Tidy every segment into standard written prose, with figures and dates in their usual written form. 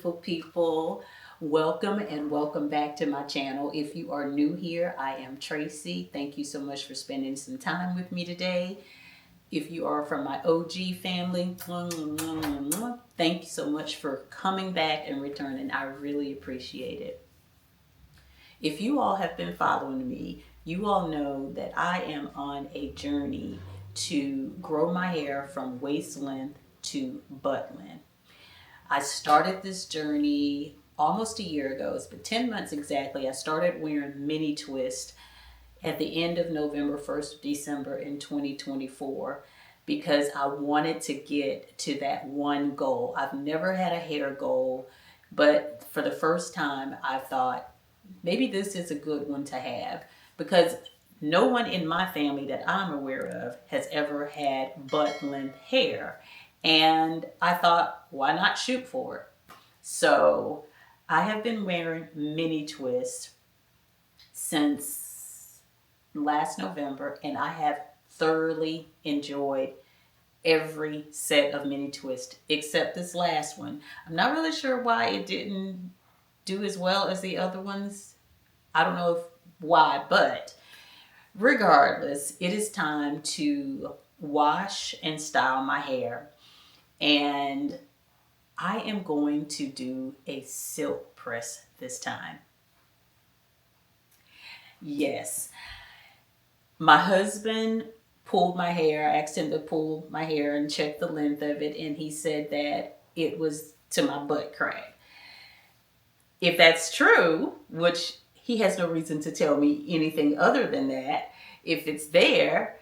beautiful people. Welcome and welcome back to my channel. If you are new here, I am Tracy. Thank you so much for spending some time with me today. If you are from my OG family, thank you so much for coming back and returning. I really appreciate it. If you all have been following me, you all know that I am on a journey to grow my hair from waist length to butt length. I started this journey almost a year ago. It's been 10 months exactly. I started wearing mini twist at the end of November, 1st of December in 2024 because I wanted to get to that one goal. I've never had a hair goal, but for the first time, I thought maybe this is a good one to have because no one in my family that I'm aware of has ever had butt length hair. And I thought, why not shoot for it? So I have been wearing mini twist since last November, and I have thoroughly enjoyed every set of mini twist except this last one. I'm not really sure why it didn't do as well as the other ones. I don't know why, but regardless, it is time to wash and style my hair. And I am going to do a silk press this time. Yes, my husband pulled my hair. I asked him to pull my hair and check the length of it, and he said that it was to my butt crack. If that's true, which he has no reason to tell me anything other than that, if it's there,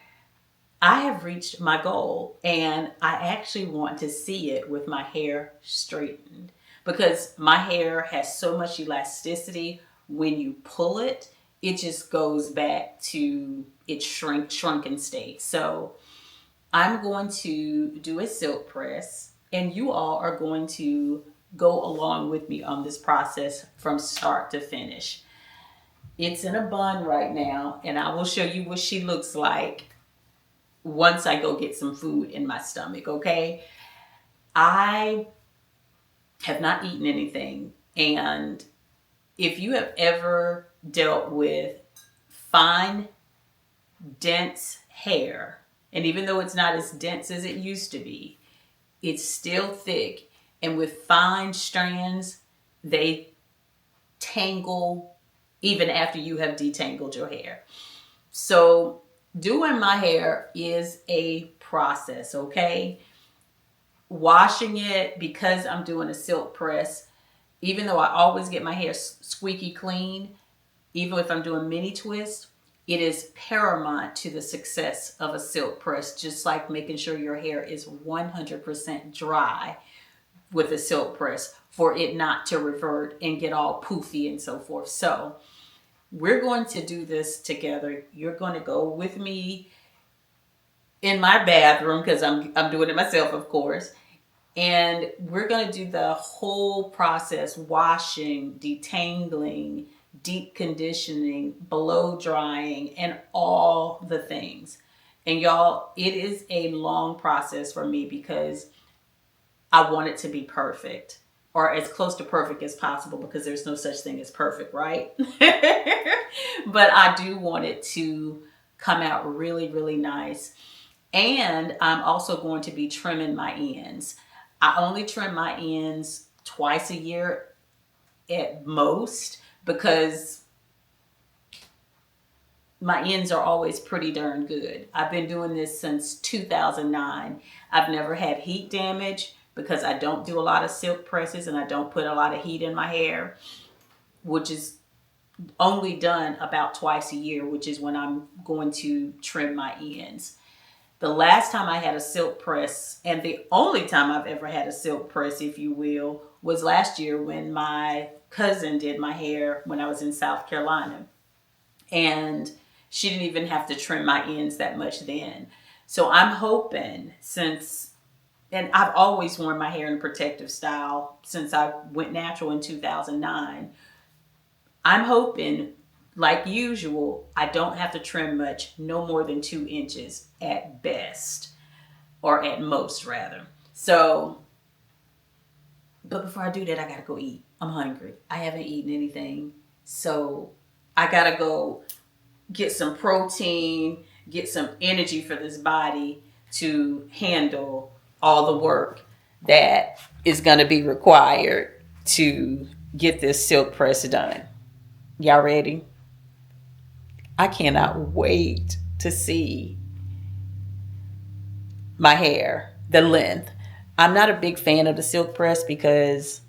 I have reached my goal, and I actually want to see it with my hair straightened because my hair has so much elasticity. When you pull it, it just goes back to its shrunken state. So I'm going to do a silk press, and you all are going to go along with me on this process from start to finish. It's in a bun right now, and I will show you what she looks like once I go get some food in my stomach, okay? I have not eaten anything, and if you have ever dealt with fine, dense hair, and even though it's not as dense as it used to be, it's still thick, and with fine strands, they tangle even after you have detangled your hair. So doing my hair is a process, okay? Washing it, because I'm doing a silk press, even though I always get my hair squeaky clean, even if I'm doing mini twist, it is paramount to the success of a silk press, just like making sure your hair is 100% dry with a silk press for it not to revert and get all poofy and so forth. So we're going to do this together. You're going to go with me in my bathroom because I'm doing it myself, of course. And we're going to do the whole process: washing, detangling, deep conditioning, blow drying, and all the things. And y'all, it is a long process for me because I want it to be perfect, or as close to perfect as possible, because there's no such thing as perfect, right? But I do want it to come out really, really nice. And I'm also going to be trimming my ends. I only trim my ends twice a year at most because my ends are always pretty darn good. I've been doing this since 2009. I've never had heat damage because I don't do a lot of silk presses and I don't put a lot of heat in my hair, which is only done about twice a year, which is when I'm going to trim my ends. The last time I had a silk press, and the only time I've ever had a silk press, if you will, was last year when my cousin did my hair when I was in South Carolina. And she didn't even have to trim my ends that much then. So I'm hoping, and I've always worn my hair in a protective style since I went natural in 2009. I'm hoping, like usual, I don't have to trim much, no more than 2 inches at best, or at most rather. So But before I do that, I gotta go eat. I'm hungry. I haven't eaten anything. So I gotta go get some protein, get some energy for this body to handle all the work that is gonna be required to get this silk press done. Y'all ready? I cannot wait to see my hair, the length. I'm not a big fan of the silk press because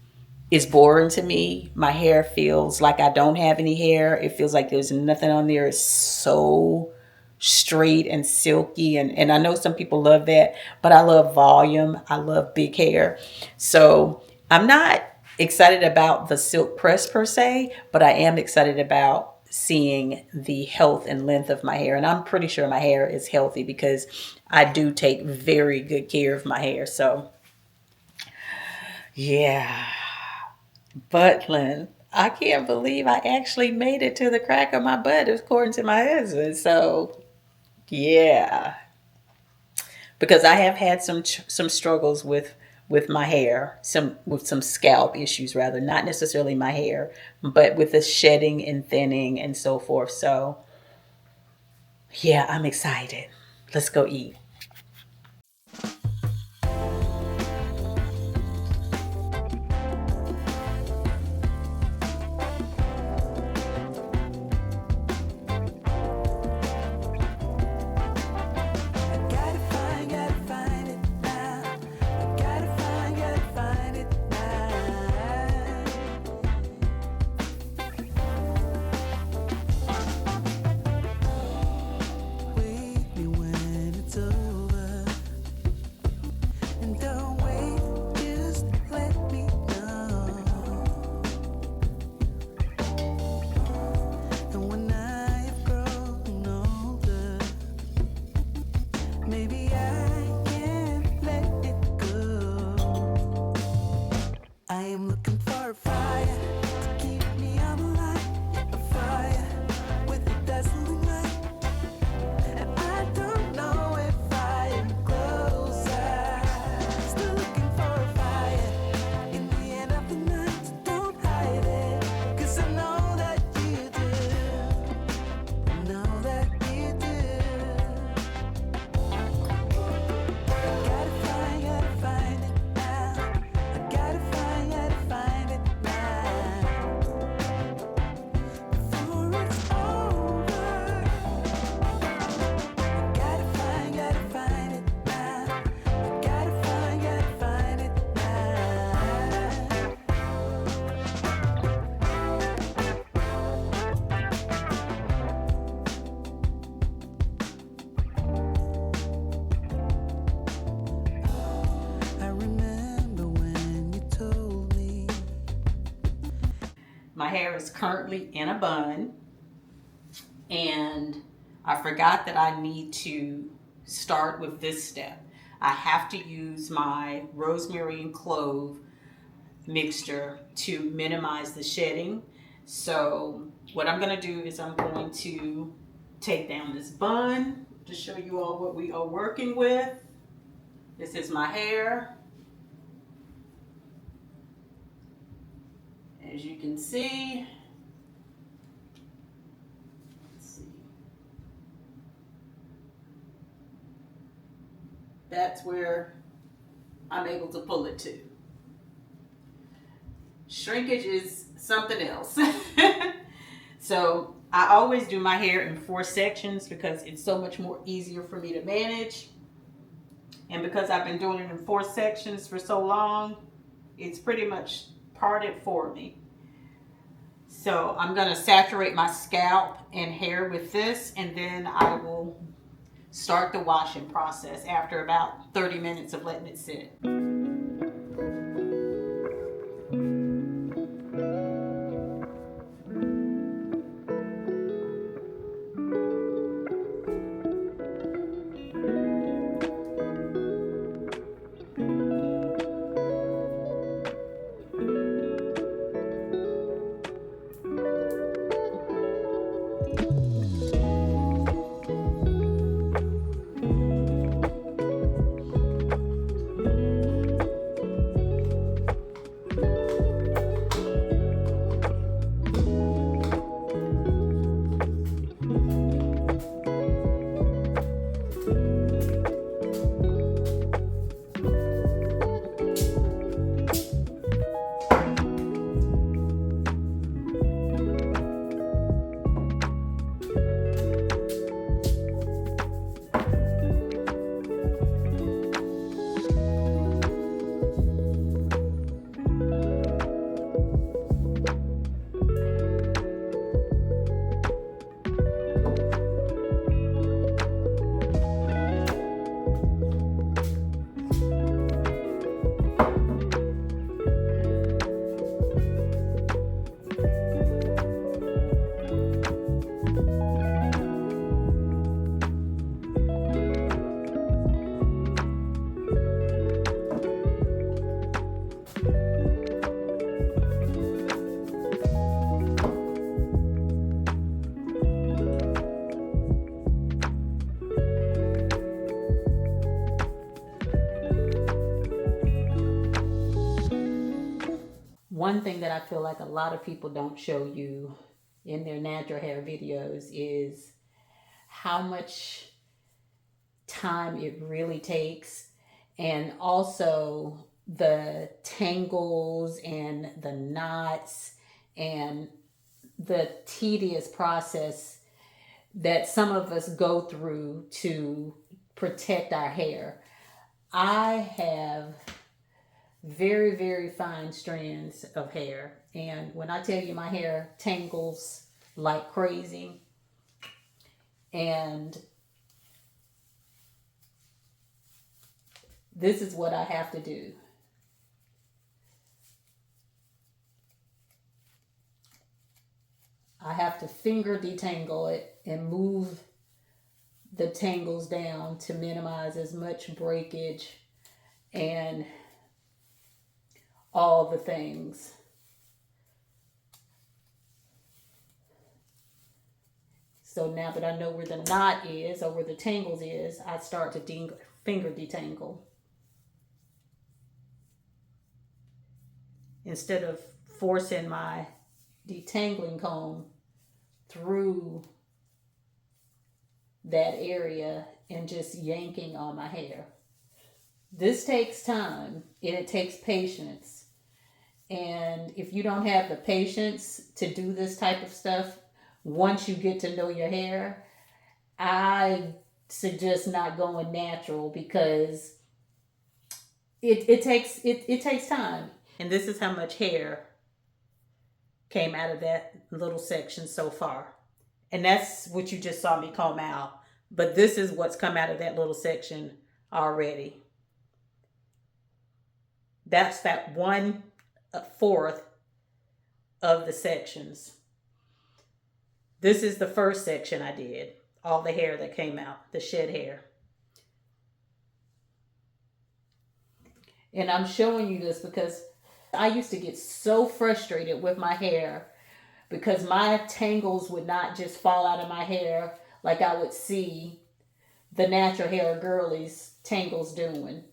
it's boring to me. My hair feels like I don't have any hair. It feels like there's nothing on there. It's so straight and silky. And I know some people love that, but I love volume. I love big hair. So I'm not excited about the silk press per se, but I am excited about seeing the health and length of my hair. And I'm pretty sure my hair is healthy because I do take very good care of my hair. So yeah. Butland. I can't believe I actually made it to the crack of my butt, according to my husband. So, yeah, because I have had some struggles with my hair, some scalp issues rather, not necessarily my hair, but with the shedding and thinning and so forth. So, yeah, I'm excited. Let's go eat. My hair is currently in a bun, and I forgot that I need to start with this step. I have to use my rosemary and clove mixture to minimize the shedding. So what I'm going to do is I'm going to take down this bun to show you all what we are working with. This is my hair. As you can see, that's where I'm able to pull it to. Shrinkage is something else. So I always do my hair in 4 sections because it's so much more easier for me to manage. And because I've been doing it in 4 sections for so long, it's pretty much parted for me. So I'm going to saturate my scalp and hair with this, and then I will start the washing process after about 30 minutes of letting it sit. one thing that I feel like a lot of people don't show you in their natural hair videos is how much time it really takes, and also the tangles and the knots and the tedious process that some of us go through to protect our hair. I have very, very fine strands of hair, and when I tell you my hair tangles like crazy, and this is what I have to do. I have to finger detangle it and move the tangles down to minimize as much breakage and all the things. So now that I know where the knot is or where the tangles is, I start to finger detangle. Instead of forcing my detangling comb through that area and just yanking on my hair. This takes time and it takes patience. And if you don't have the patience to do this type of stuff, once you get to know your hair, I suggest not going natural, because it takes time. And this is how much hair came out of that little section so far. And that's what you just saw me comb out. But this is what's come out of that little section already. That's that 1/4 of the sections. This is the first section I did. All the hair that came out, the shed hair. And I'm showing you this because I used to get so frustrated with my hair because my tangles would not just fall out of my hair like I would see the natural hair girlies tangles doing.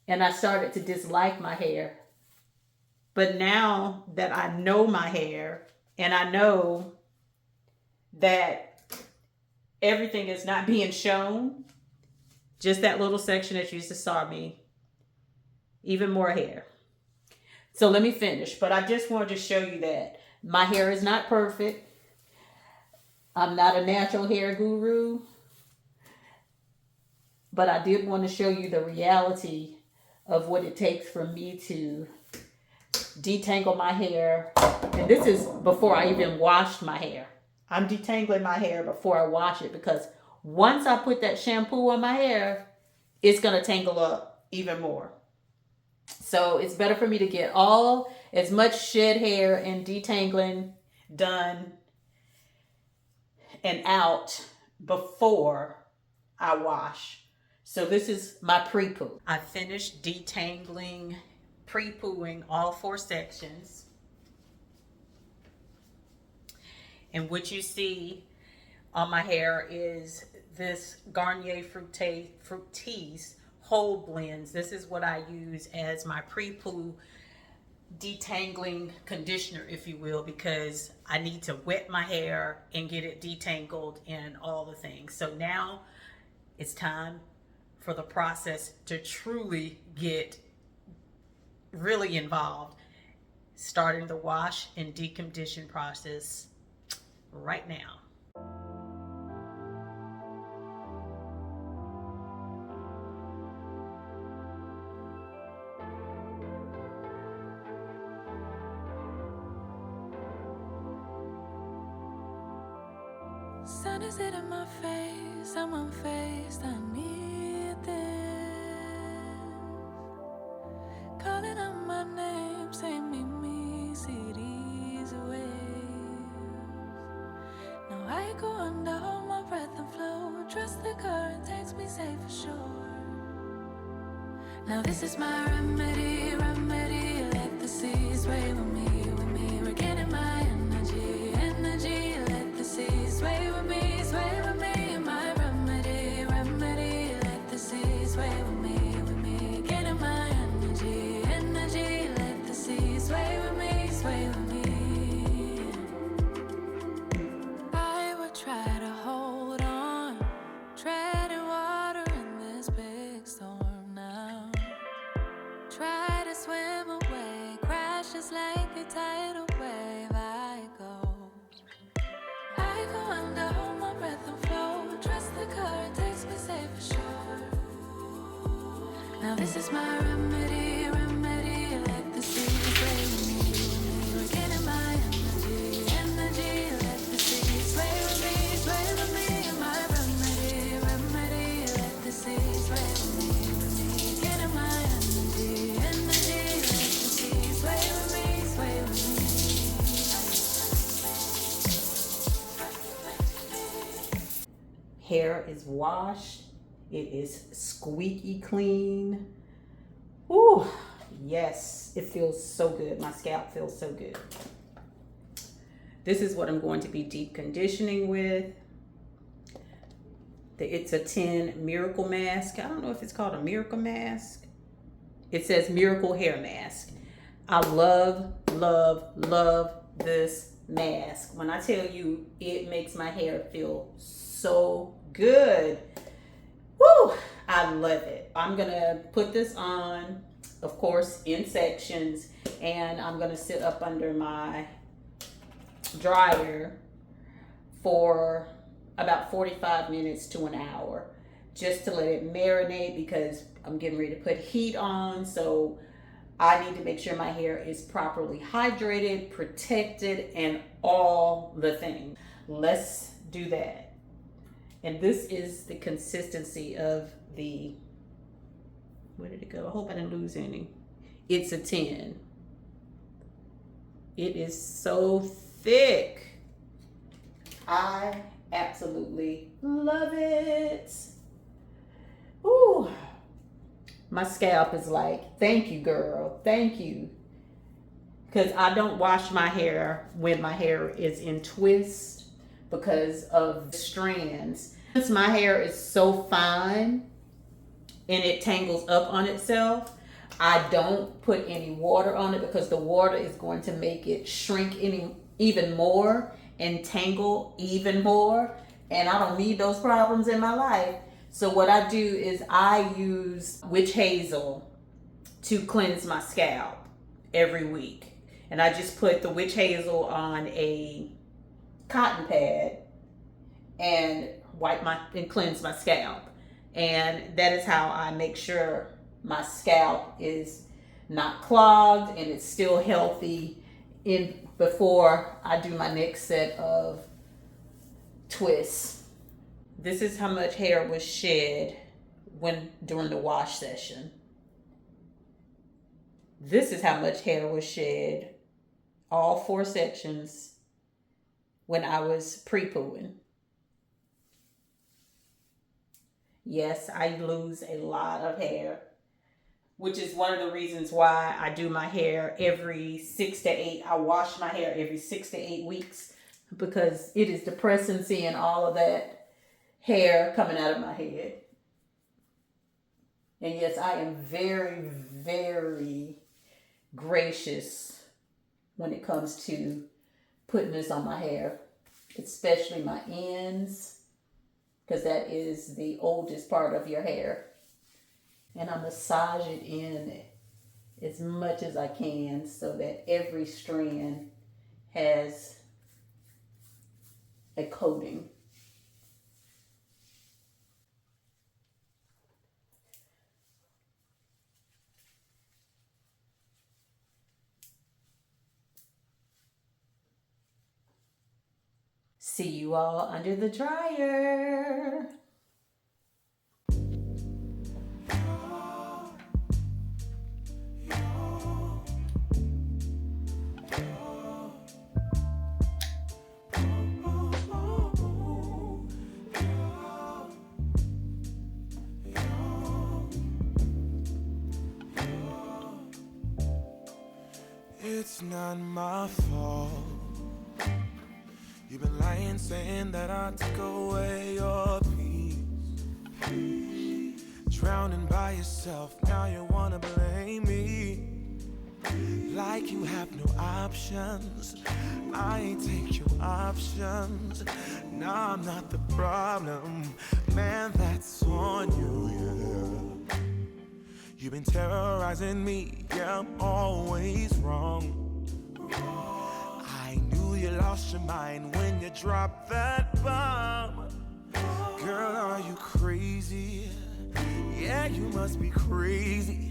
And I started to dislike my hair. But now that I know my hair and I know that everything is not being shown, just that little section that you just saw me, even more hair. So let me finish, but I just wanted to show you that my hair is not perfect. I'm not a natural hair guru, but I did want to show you the reality of what it takes for me to detangle my hair. And this is before I even washed my hair. I'm detangling my hair before I wash it, because once I put that shampoo on my hair, it's going to tangle up even more. So it's better for me to get as much shed hair and detangling done and out before I wash. So this is my pre-poo. I finished detangling, pre-pooing all 4 sections. And what you see on my hair is this Garnier Fructis whole blends. This is what I use as my pre-poo detangling conditioner, if you will, because I need to wet my hair and get it detangled and all the things. So now it's time for the process to truly get really involved, starting the wash and decondition process right now. Sun is hitting my face, I'm unfazed, I need this. Calling out my name, say meet me, see these waves. Now I go under, hold my breath and flow. Trust the current takes me safe for sure. Now this is my remedy, let the seas sway with me. Regaining my energy, let the seas sway with me. My remedy, let the seas sway with me. This is my remedy, remedy. Let the seas play with me, with me. Getting my energy, energy. Let the seas play with me, play with me. My remedy, remedy. Let the seas play with me, with me. Getting my energy, energy. Let the seas play with me, sway with me. Hair is washed. It is squeaky clean. Whew, yes, it feels so good. My scalp feels so good. This is what I'm going to be deep conditioning with. It's a 10 Miracle Mask. I don't know if it's called a Miracle Mask. It says Miracle Hair Mask. I love, love, love this mask. When I tell you, it makes my hair feel so good. Woo! I love it. I'm gonna put this on, of course, in sections, and I'm gonna sit up under my dryer for about 45 minutes to an hour just to let it marinate, because I'm getting ready to put heat on. So I need to make sure my hair is properly hydrated, protected, and all the things. Let's do that. And this is the consistency of the, where did it go? I hope I didn't lose any. It's a 10. It is so thick. I absolutely love it. Ooh. My scalp is like, thank you, girl. Thank you. Because I don't wash my hair when my hair is in twist because of the strands. Since my hair is so fine and it tangles up on itself, I don't put any water on it, because the water is going to make it shrink even more and tangle even more. And I don't need those problems in my life. So what I do is I use witch hazel to cleanse my scalp every week. And I just put the witch hazel on a cotton pad and cleanse my scalp. And that is how I make sure my scalp is not clogged and it's still healthy before I do my next set of twists. This is how much hair was shed during the wash session. This is how much hair was shed, all 4 sections, when I was pre-pooing. Yes, I lose a lot of hair, which is one of the reasons why I do my hair every 6 to 8. I wash my hair every 6 to 8 weeks, because it is depressing seeing all of that hair coming out of my head. And yes, I am very, very gracious when it comes to putting this on my hair, especially my ends, because that is the oldest part of your hair. And I massage it in as much as I can so that every strand has a coating. See you all under the dryer. It's not my fault. You've been lying, saying that I took away your peace. Drowning by yourself, now you wanna blame me. Like you have no options. I ain't take your options. Now I'm not the problem. Man, that's on you, yeah. You've been terrorizing me, yeah, I'm always wrong. I knew you lost your mind when you dropped that bomb. Girl, are you crazy? Yeah, you must be crazy.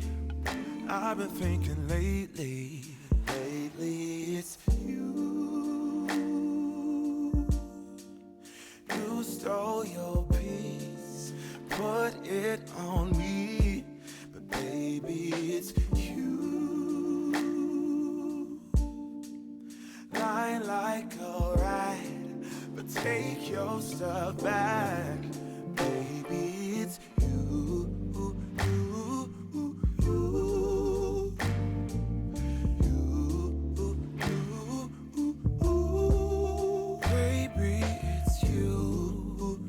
I've been thinking lately it's you. You stole your peace, put it on me, but baby, it's you. Lying like a rat, but take your stuff back, baby, it's you. Baby, it's you.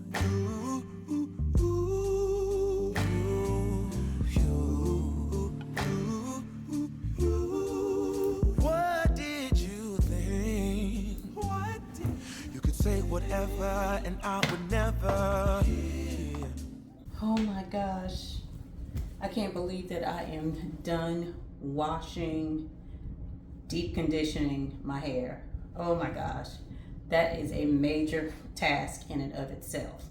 What did you think? You could say whatever, and I would never. Yeah. Oh my gosh. I can't believe that I am done washing, deep conditioning my hair. Oh my gosh. That is a major task in and of itself.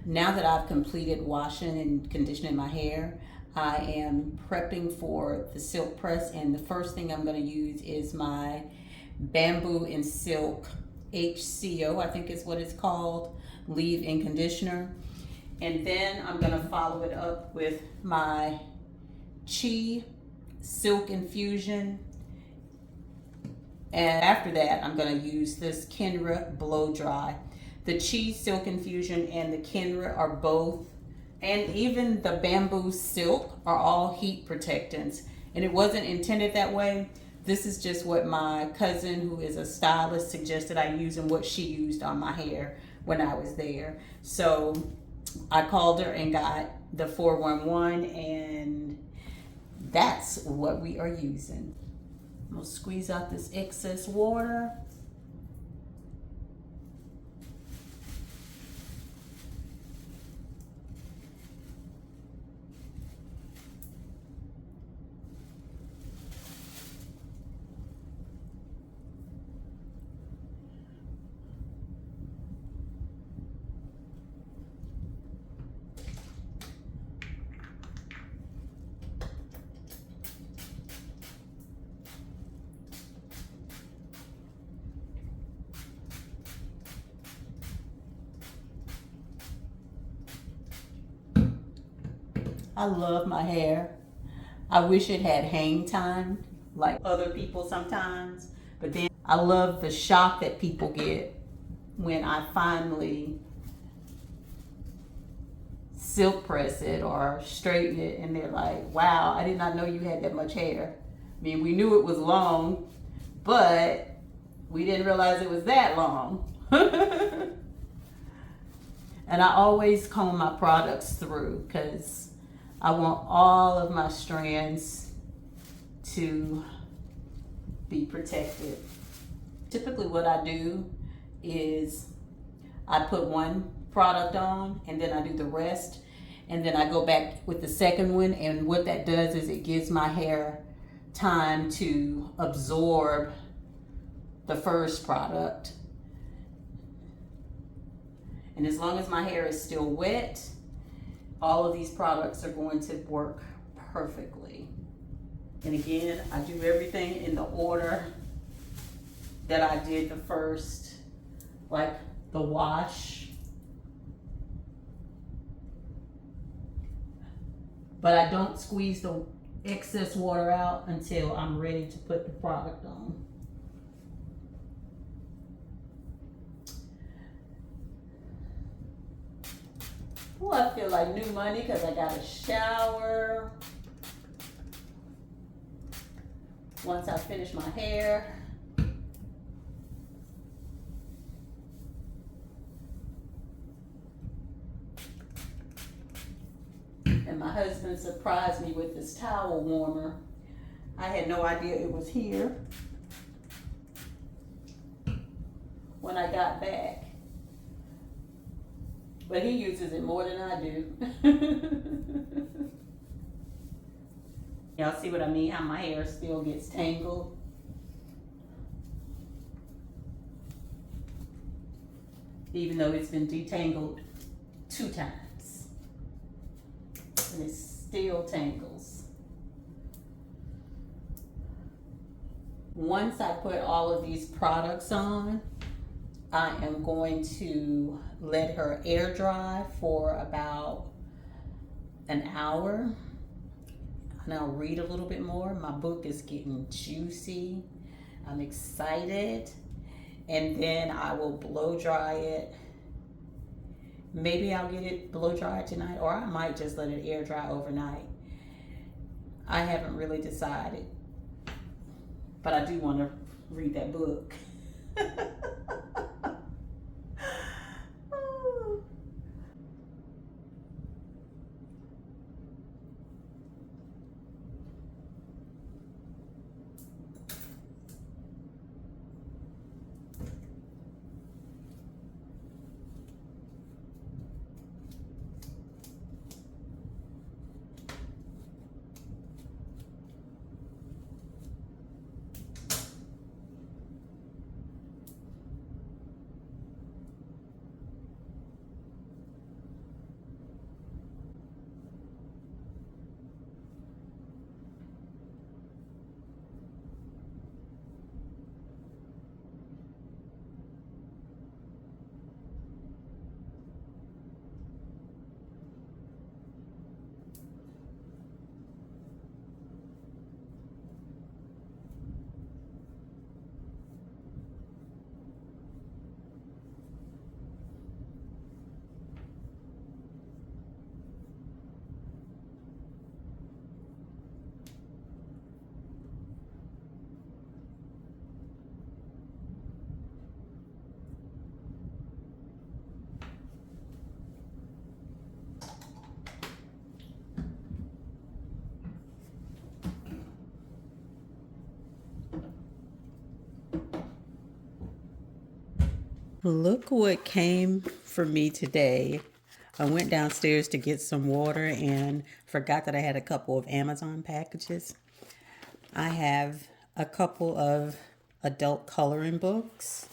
Now that I've completed washing and conditioning my hair, I am prepping for the silk press, and the first thing I'm going to use is my Bamboo and Silk HCO, I think is what it's called, leave-in conditioner. And then I'm going to follow it up with my Chi Silk Infusion. And after that, I'm going to use this Kenra Blow Dry. The Chi Silk Infusion and the Kenra are both, and even the Bamboo Silk are all heat protectants. And it wasn't intended that way. This is just what my cousin, who is a stylist, suggested I use and what she used on my hair when I was there. So I called her and got the 411, and that's what we are using. I'm gonna squeeze out this excess water. I love my hair. I wish it had hang time like other people sometimes, but then I love the shock that people get when I finally silk press it or straighten it, and they're like, wow, I did not know you had that much hair. I mean, we knew it was long, but we didn't realize it was that long. And I always comb my products through because I want all of my strands to be protected. Typically what I do is I put one product on and then I do the rest, and then I go back with the second one, and what that does is it gives my hair time to absorb the first product. And as long as my hair is still wet, all of these products are going to work perfectly. And again, I do everything in the order that I did the first, like the wash. But I don't squeeze the excess water out until I'm ready to put the product on. Oh, I feel like new money because I got a shower. Once I finish my hair. And my husband surprised me with this towel warmer. I had no idea it was here when I got back. But he uses it more than I do. Y'all see what I mean? How my hair still gets tangled. Even though it's been detangled 2 times. and it still tangles. Once I put all of these products on, I am going to let her air dry for about an hour, and I'll read a little bit more. My book is getting juicy. I'm excited. And then I will blow dry it. Maybe I'll get it blow dried tonight, or I might just let it air dry overnight. I haven't really decided, but I do want to read that book. Look what came for me today. I went downstairs to get some water and forgot that I had a couple of Amazon packages. I have a couple of adult coloring books.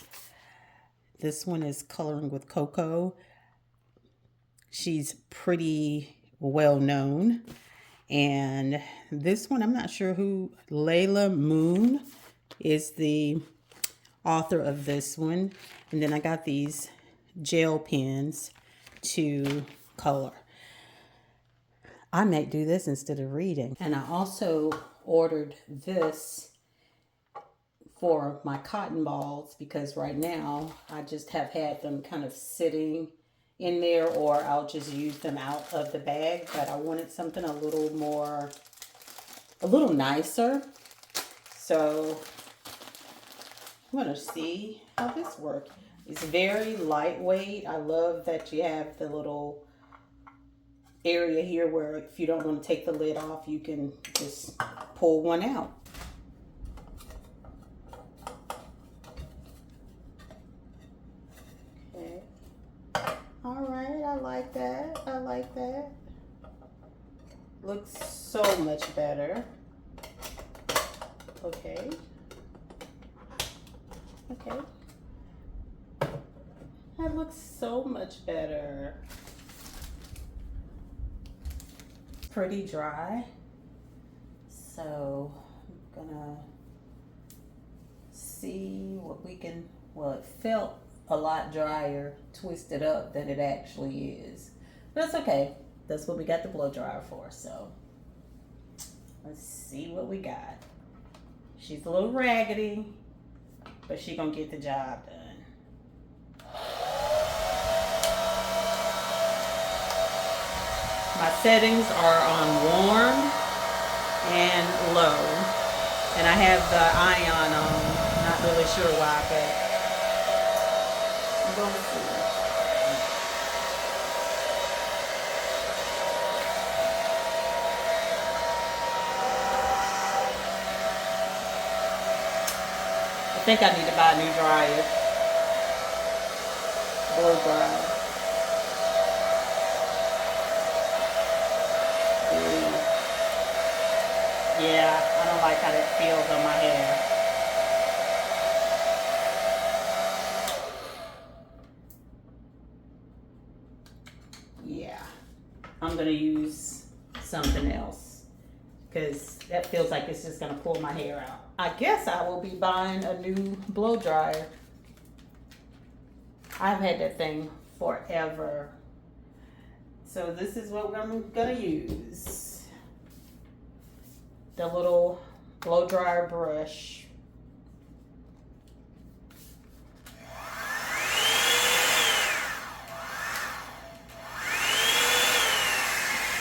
This one is Coloring with Coco. She's pretty well known. And this one, I'm not sure who, Layla Moon is the author of this one. And then I got these gel pens to color. I might do this instead of reading. And I also ordered this for my cotton balls because right now I just have had them kind of sitting in there, or I'll just use them out of the bag. But I wanted something a little nicer. So I'm gonna see how this works. It's very lightweight. I love that you have the little area here where if you don't want to take the lid off, you can just pull one out. Okay. All right, I like that. I like that. Looks so much better. Okay. Okay. That looks so much better. Pretty dry. So I'm gonna see what we can, well, it felt a lot drier twisted up than it actually is. But that's okay. That's what we got the blow dryer for. So let's see what we got. She's a little raggedy, but she gonna get the job done. My settings are on warm and low, and I have the ion on. Not really sure why, but I'm gonna see. I think I need to buy a new dryer. Blow dryer. Yeah, I don't like how that feels on my hair. Yeah, I'm gonna use something else because that feels like it's just gonna pull my hair out. I guess I will be buying a new blow dryer. I've had that thing forever. So this is what I'm gonna use. The little blow dryer brush.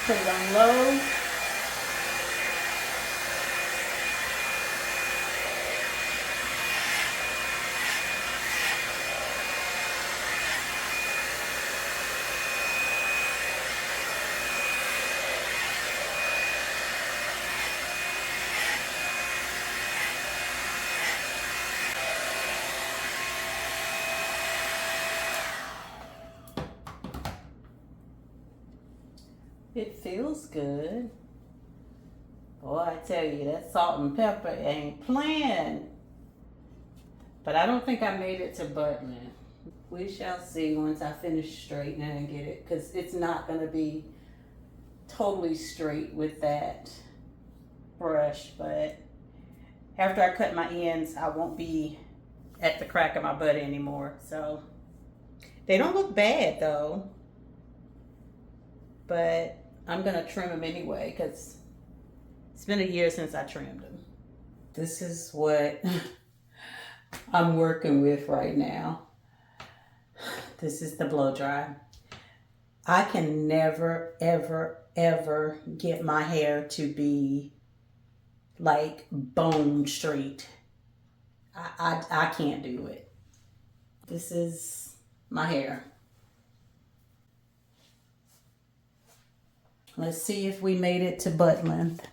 Put it on low. It feels good. Boy, I tell you, that salt and pepper ain't playing. But I don't think I made it to Buttman. We shall see once I finish straightening and get it, because it's not going to be totally straight with that brush. But after I cut my ends, I won't be at the crack of my butt anymore. So they don't look bad though. But I'm going to trim them anyway because it's been a year since I trimmed them. This is what I'm working with right now. This is the blow dry. I can never, ever, ever get my hair to be like bone straight. I can't do it. This is my hair. Let's see if we made it to butt length.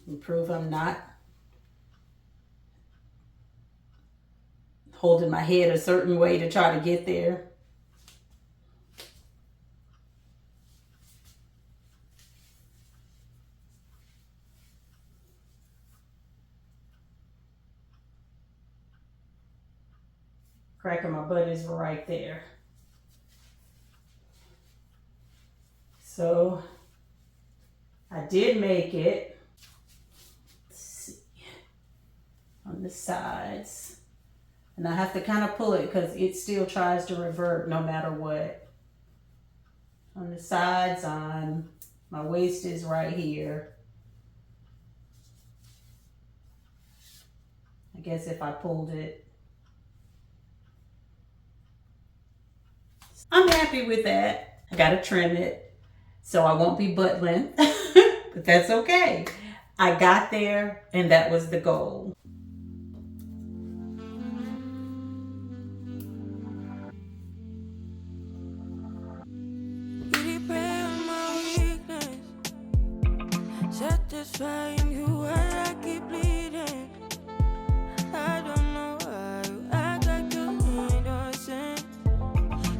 And prove I'm not holding my head a certain way to try to get there. Crack of my butt is right there. So I did make it. Let's see. On the sides. And I have to kind of pull it because it still tries to revert no matter what. On the sides, my waist is right here. I guess if I pulled it. I'm happy with that. I gotta trim it so I won't be butt length, but that's okay. I got there and that was the goal. Satisfying you while I keep bleeding. I don't know why you act like you ain't innocent.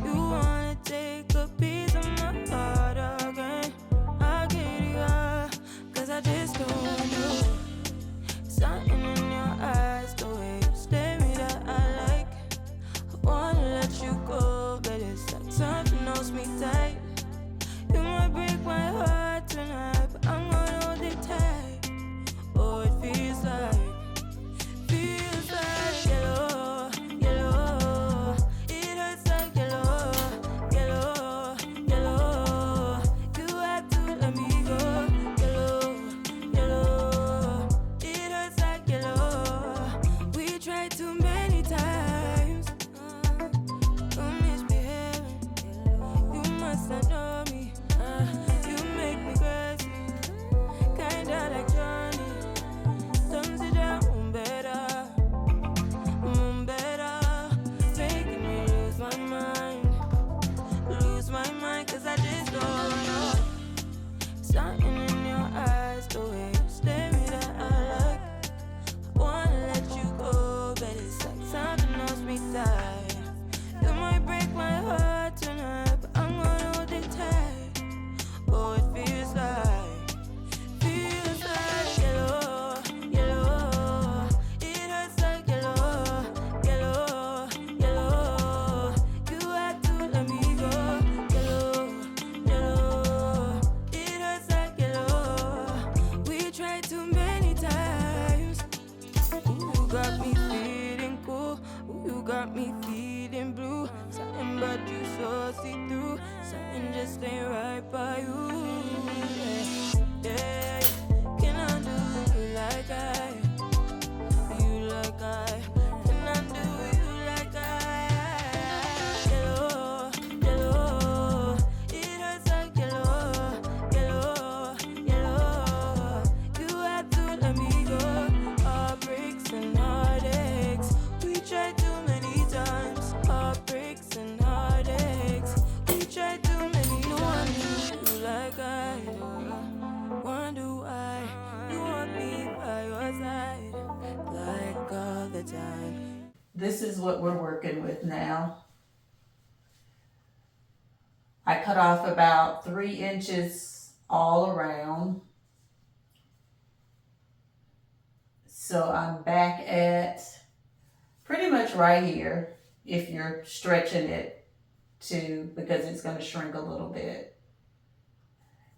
You wanna take a piece of my heart again. I get it, cause I just don't know. Something in your got me feeling cool. Ooh, you got me feeling blue. Something but you so see-through. Something just ain't right by you. Yeah, yeah. Can I do you like I? You like I? Can I do you like I? Yellow, yellow. It hurts like yellow, yellow, yellow. You had to let me go. Heartbreaks and heartaches. We tried too many times. Heartbreaks and heartaches. We tried too many times. You like I? Wonder why you want me by your side, like all the time. This is what we're working with now. I cut off about 3 inches all around. So I'm back at pretty much right here if you're stretching it to, because it's going to shrink a little bit.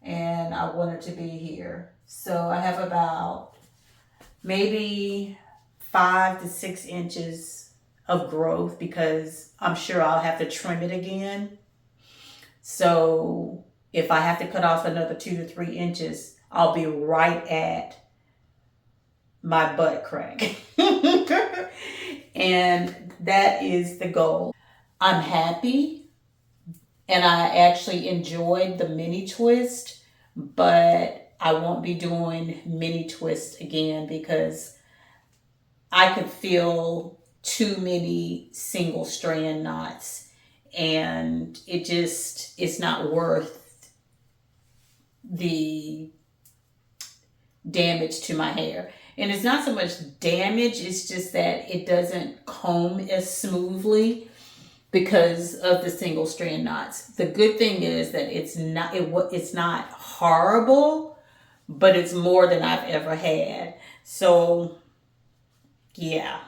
And I want it to be here. So I have about maybe 5 to 6 inches of growth because I'm sure I'll have to trim it again. So if I have to cut off another 2 to 3 inches, I'll be right at my butt crack. And that is the goal. I'm happy and I actually enjoyed the mini twist, but I won't be doing mini twist again because I could feel too many single strand knots and it's not worth the damage to my hair. And it's not so much damage, it's just that it doesn't comb as smoothly because of the single strand knots. The good thing is that it's not horrible, but it's more than I've ever had. So, yeah.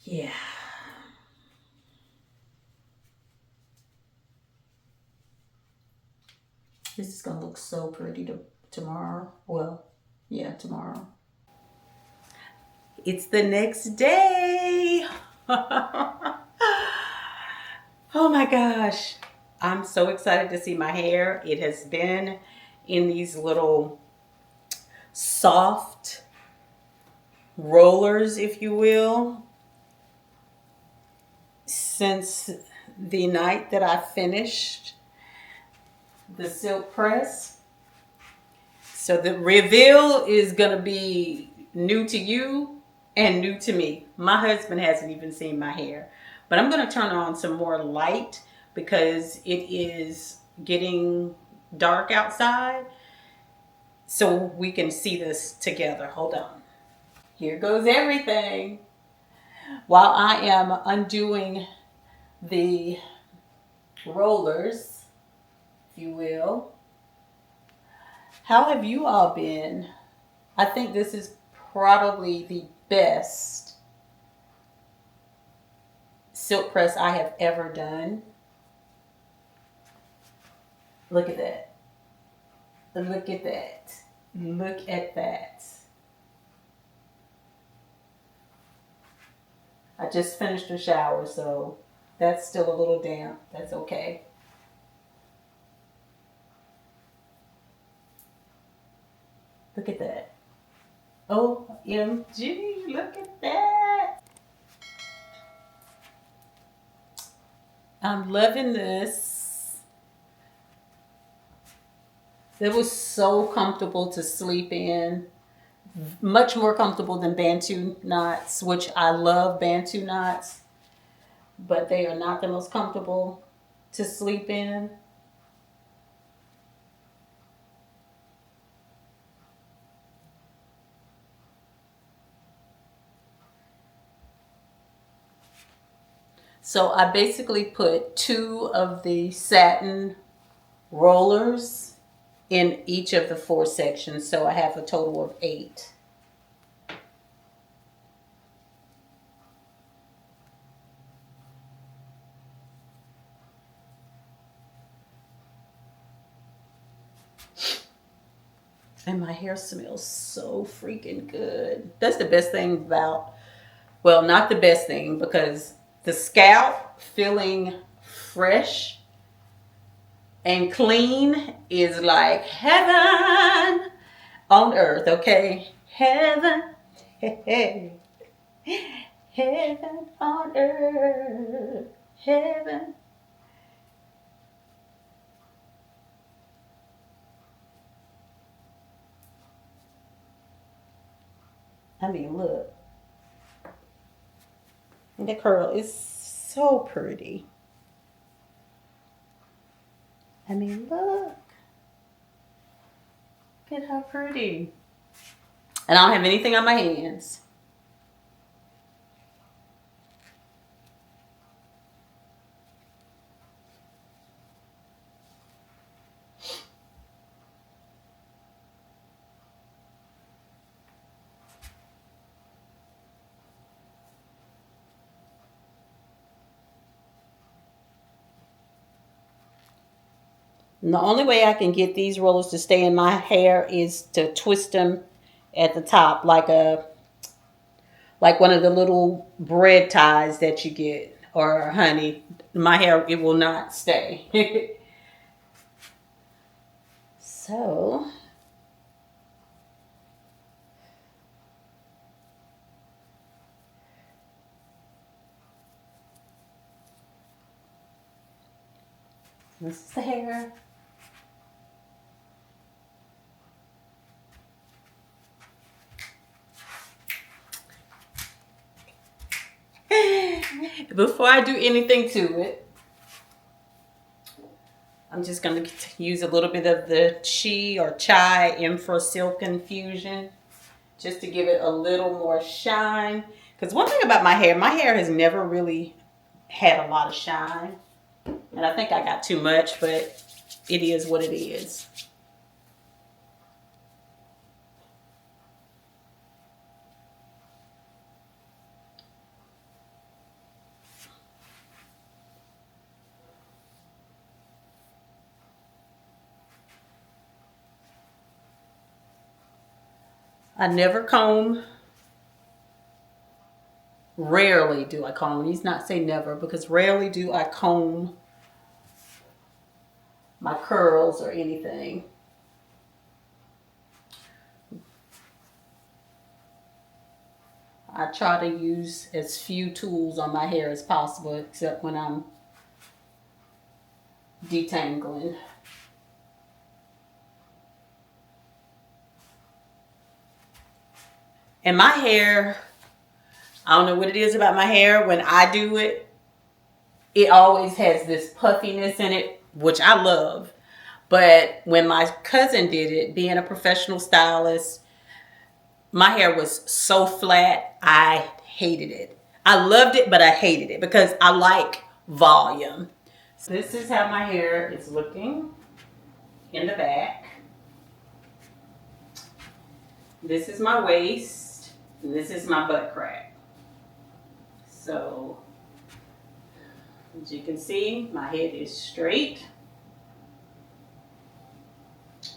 Yeah. This is going to look so pretty tomorrow. Well, yeah, tomorrow. It's the next day. Oh my gosh. I'm so excited to see my hair. It has been in these little soft rollers, if you will, since the night that I finished the silk press. So the reveal is going to be new to you and new to me. My husband hasn't even seen my hair. But I'm going to turn on some more light because it is getting dark outside. So we can see this together. Hold on. Here goes everything. While I am undoing the rollers, if you will, how have you all been? I think this is probably the best silk press I have ever done. Look at that. Look at that. Look at that. I just finished a shower, so that's still a little damp. That's okay. Look at that. OMG, look at that. I'm loving this. It was so comfortable to sleep in. Much more comfortable than Bantu knots, which I love Bantu knots, but they are not the most comfortable to sleep in. So I basically put 2 of the satin rollers in each of the 4 sections, so I have a total of 8. And my hair smells so freaking good. That's the best thing about, well, not the best thing, because the scalp feeling fresh and clean is like heaven on earth, okay? Heaven, hey, heaven on earth, heaven. I mean, look, the curl is so pretty. I mean, look at how pretty. And I don't have anything on my hands. And the only way I can get these rollers to stay in my hair is to twist them at the top like one of the little bread ties that you get, or honey. My hair, it will not stay. So this is the hair. Before I do anything to it, I'm just going to use a little bit of the Chi or Chai Infra Silk Infusion just to give it a little more shine. Because one thing about my hair has never really had a lot of shine. And I think I got too much, but it is what it is. I never comb. Rarely do I comb. He's not say never, because rarely do I comb my curls or anything. I try to use as few tools on my hair as possible, except when I'm detangling. And my hair, I don't know what it is about my hair. When I do it, it always has this puffiness in it, which I love. But when my cousin did it, being a professional stylist, my hair was so flat, I hated it. I loved it, but I hated it because I like volume. So this is how my hair is looking in the back. This is my waist, and this is my butt crack. So, as you can see, my head is straight.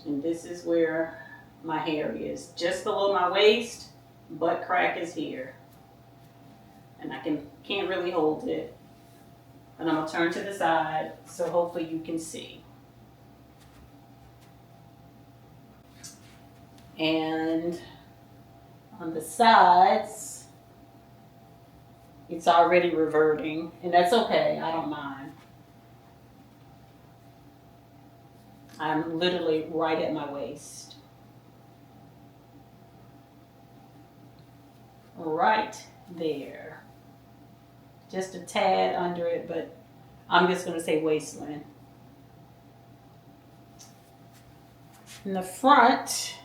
And this is where my hair is. Just below my waist, butt crack is here. And I can't really hold it. And I'm going to turn to the side, so hopefully you can see. And on the sides, it's already reverting, and that's okay, I don't mind. I'm literally right at my waist. Right there. Just a tad under it, but I'm just going to say waistline. In the front,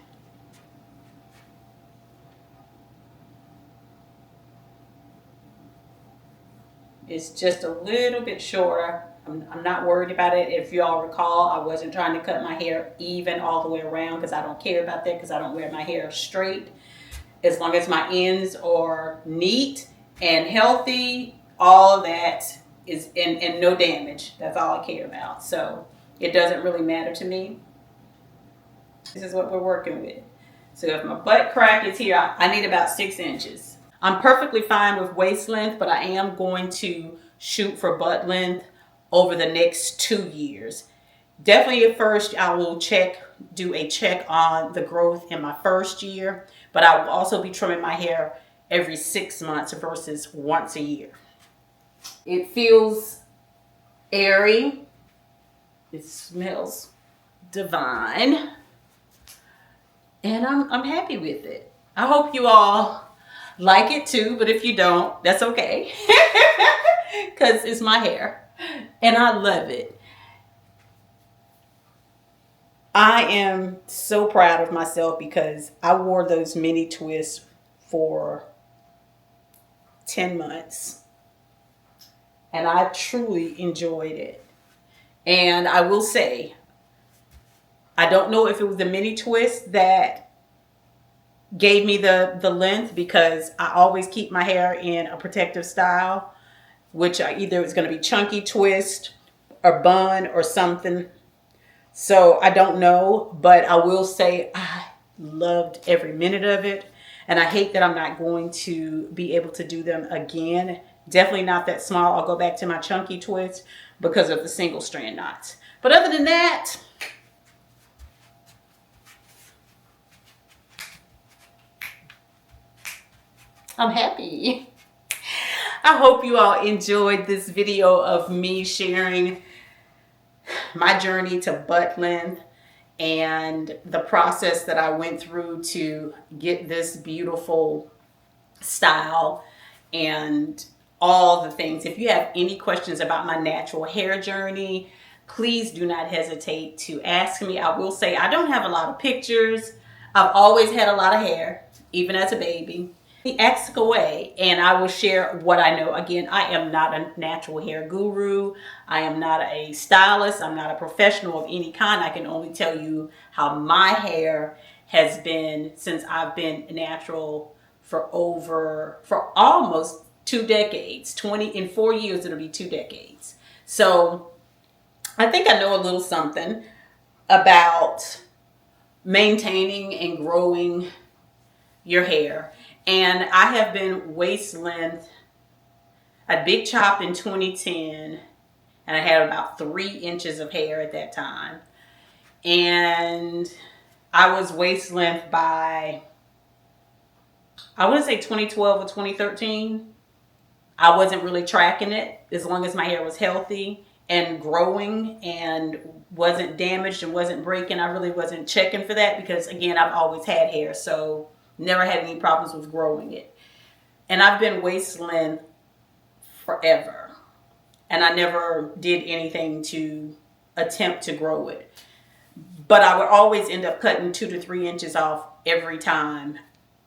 it's just a little bit shorter. I'm not worried about it. If you all recall, I wasn't trying to cut my hair even all the way around because I don't care about that, because I don't wear my hair straight. As long as my ends are neat and healthy, all of that is and no damage. That's all I care about. So it doesn't really matter to me. This is what we're working with. So if my butt crack is here, I need about 6 inches. I'm perfectly fine with waist length, but I am going to shoot for butt length over the next 2 years. Definitely at first, I will do a check on the growth in my first year, but I will also be trimming my hair every 6 months versus once a year. It feels airy. It smells divine. And I'm happy with it. I hope you all like it too, but if you don't, that's okay. Because it's my hair and I love it. I am so proud of myself because I wore those mini twists for 10 months and I truly enjoyed it. And I will say, I don't know if it was the mini twist that gave me the length, because I always keep my hair in a protective style, which either it's going to be chunky twist or bun or something. So I don't know, but I will say I loved every minute of it. And I hate that I'm not going to be able to do them again. Definitely not that small. I'll go back to my chunky twist because of the single strand knots. But other than that, I'm happy. I hope you all enjoyed this video of me sharing my journey to butt length and the process that I went through to get this beautiful style and all the things. If you have any questions about my natural hair journey, please do not hesitate to ask me. I will say I don't have a lot of pictures. I've always had a lot of hair, even as a baby. Ask away and I will share what I know. Again, I am not a natural hair guru. I am not a stylist. I'm not a professional of any kind. I can only tell you how my hair has been since I've been natural for almost 2 decades. In 4 years, it'll be 2 decades. So I think I know a little something about maintaining and growing your hair. And I have been waist length, a big chop in 2010, and I had about 3 inches of hair at that time. And I was waist length by, I want to say 2012 or 2013. I wasn't really tracking it as long as my hair was healthy and growing and wasn't damaged and wasn't breaking. I really wasn't checking for that because, again, I've always had hair, so never had any problems with growing it. And I've been waist length forever. And I never did anything to attempt to grow it. But I would always end up cutting 2 to 3 inches off every time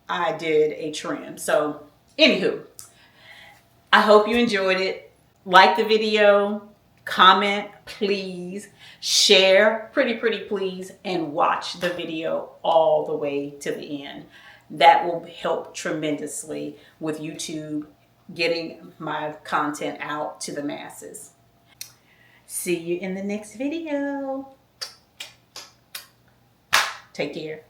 I did a trim. So, anywho, I hope you enjoyed it. Like the video, comment, please, share, pretty please, and watch the video all the way to the end. That will help tremendously with YouTube getting my content out to the masses. See you in the next video. Take care.